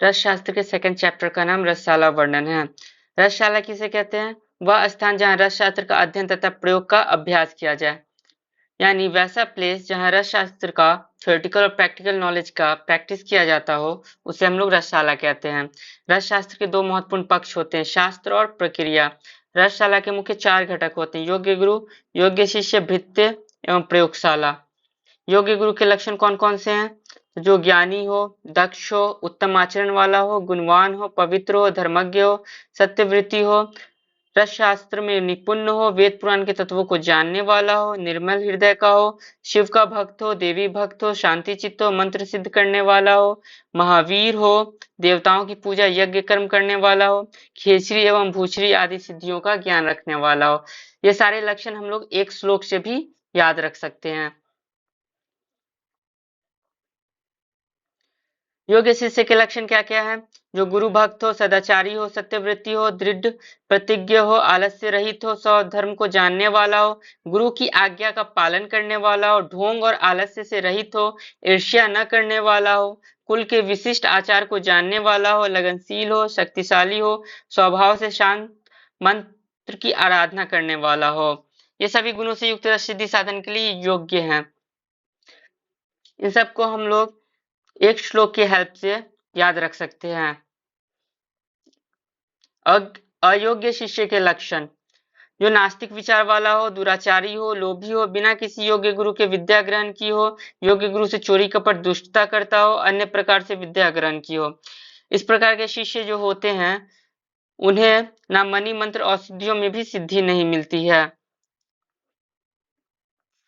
रसशास्त्र के second chapter का नाम रसशाला वर्णन है। रसशाला किसे कहते हैं? वह स्थान जहाँ रसशास्त्र का अध्ययन तथा प्रयोग का अभ्यास किया जाए, यानी वैसा प्लेस जहाँ रसशास्त्र का थ्योरेटिकल और प्रैक्टिकल नॉलेज का प्रैक्टिस किया जाता हो, उसे हम लोग रसशाला कहते हैं। रसशास्त्र के दो महत्वपूर्ण पक्ष होते हैं, शास्त्र और प्रक्रिया। रसशाला के मुख्य चार घटक होते हैं, योग्य गुरु, योग्य शिष्य, भृत्य एवं प्रयोगशाला। योग्य गुरु के लक्षण कौन कौन से हैं? जो ज्ञानी हो, दक्ष हो, उत्तम आचरण वाला हो, गुणवान हो, पवित्र हो, धर्मज्ञ हो, सत्यवृत्ति हो, रसशास्त्र में निपुण हो, वेद पुराण के तत्वों को जानने वाला हो, निर्मल हृदय का हो, शिव का भक्त हो, देवी भक्त हो, शांति चित्त हो, मंत्र सिद्ध करने वाला हो, महावीर हो, देवताओं की पूजा यज्ञ कर्म करने वाला हो, खेचरी एवं भूचरी आदि सिद्धियों का ज्ञान रखने वाला हो। ये सारे लक्षण हम लोग एक श्लोक से भी याद रख सकते हैं। योग्य शिष्य के लक्षण क्या क्या है? जो गुरु भक्त हो, सदाचारी हो, सत्यवृत्ति हो, दृढ़ प्रतिज्ञ हो, आलस्य रहित हो, स्वधर्म को जानने वाला हो, गुरु की आज्ञा का पालन करने वाला हो, ढोंग और आलस्य से रहित हो, ईर्ष्या न करने वाला हो, कुल के विशिष्ट आचार को जानने वाला हो, लगनशील हो, शक्तिशाली हो, स्वभाव से शांत, मंत्र की आराधना करने वाला हो। ये सभी गुणों से युक्त सिद्धि साधन के लिए योग्य हैं। इन सबको हम लोग एक श्लोक की हेल्प से याद रख सकते हैं। अयोग्य शिष्य के लक्षण: जो नास्तिक विचार वाला हो, दुराचारी हो, लोभी हो, बिना किसी योग्य गुरु के विद्या ग्रहण की हो, योग्य गुरु से चोरी कपट दुष्टता करता हो, अन्य प्रकार से विद्या ग्रहण की हो। इस प्रकार के शिष्य जो होते हैं, उन्हें ना मणि मंत्र और सिद्धियों में भी सिद्धि नहीं मिलती है।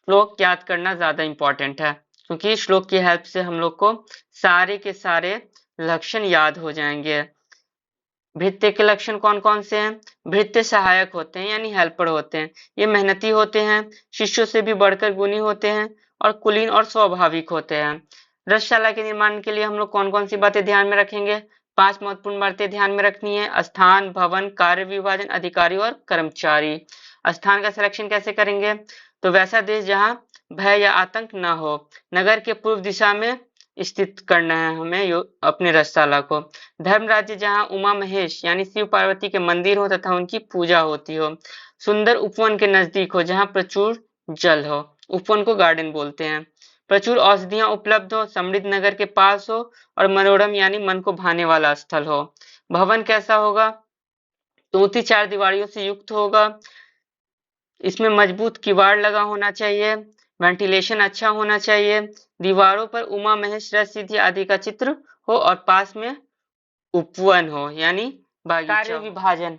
श्लोक याद करना ज्यादा इंपॉर्टेंट है, क्योंकि श्लोक की हेल्प से हम लोग को सारे के सारे लक्षण याद हो जाएंगे। भृत्य के लक्षण कौन कौन से हैं? भृत्य सहायक होते हैं, यानी हेल्पर होते हैं। ये मेहनती होते हैं, शिष्यों से भी बढ़कर गुणी होते हैं और कुलीन और स्वाभाविक होते हैं। रसशाला के निर्माण के लिए हम लोग कौन कौन सी बातें ध्यान में रखेंगे? 5 महत्वपूर्ण बातें ध्यान में रखनी है: स्थान, भवन, कार्य विभाजन, अधिकारी और कर्मचारी। स्थान का सिलेक्शन कैसे करेंगे? तो वैसा देश जहाँ भय या आतंक ना हो। नगर के पूर्व दिशा में स्थित करना है हमें अपने रसशाला को। धर्म राज्य जहाँ उमा महेश यानी शिव पार्वती के मंदिर हो तथा उनकी पूजा होती हो। सुंदर उपवन के नजदीक हो जहाँ प्रचुर जल हो, उपवन को गार्डन बोलते हैं। प्रचुर औषधियां उपलब्ध हो, समृद्ध नगर के पास हो और मनोरम यानी मन को भाने वाला स्थल हो। भवन कैसा होगा? तो 4 दीवारियों से युक्त होगा। इसमें मजबूत किवाड़ लगा होना चाहिए, वेंटिलेशन अच्छा होना चाहिए, दीवारों पर उमा महेश रस सिद्धि आदि का चित्र हो और पास में उपवन हो यानी बागीचा। कार्य विभाजन: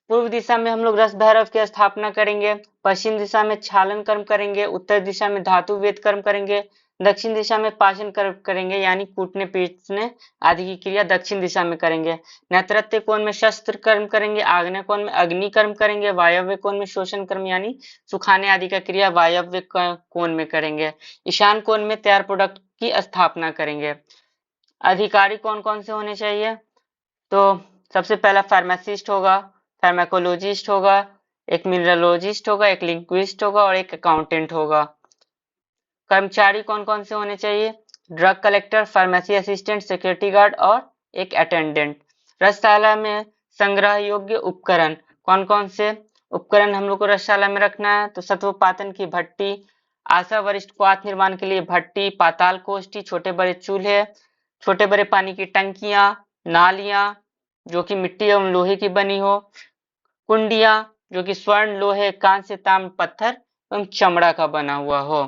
पूर्व दिशा में हम लोग रस भैरव की स्थापना करेंगे, पश्चिम दिशा में छालन कर्म करेंगे, उत्तर दिशा में धातु वेद कर्म करेंगे, दक्षिण दिशा में पाचन कर्म करेंगे यानी कूटने पीटने आदि की क्रिया दक्षिण दिशा में करेंगे। नैऋत्य कोण में शस्त्र कर्म करेंगे, आग्नेय कोण में अग्नि कर्म करेंगे, वायव्य कोण में शोषण कर्म यानी सुखाने आदि का क्रिया वायव्य कोण में करेंगे। ईशान कोण में तैयार प्रोडक्ट की स्थापना करेंगे। अधिकारी कौन कौन से होने चाहिए? तो सबसे पहला फार्मासिस्ट होगा, फार्माकोलॉजिस्ट होगा, एक मिनरलोजिस्ट होगा, एक लिंग्विस्ट होगा और एक अकाउंटेंट होगा। कर्मचारी कौन कौन से होने चाहिए? Drug collector, pharmacy assistant, security guard और एक अटेंडेंट। रसशाला में संग्रह योग्य उपकरण कौन कौन से उपकरण हम लोग को रसशाला में रखना है? तो सत्वपातन की भट्टी, आशा वरिष्ठ क्वाथ निर्माण के लिए भट्टी, पाताल कोष्ठी, छोटे बड़े चूल्हे, छोटे बड़े पानी की टंकियां, नालियां जो कि मिट्टी एवं लोहे की बनी हो, कुंडियां जो कि स्वर्ण, लोहे, कांस्य, ताम्र, पत्थर एवं चमड़ा का बना हुआ हो।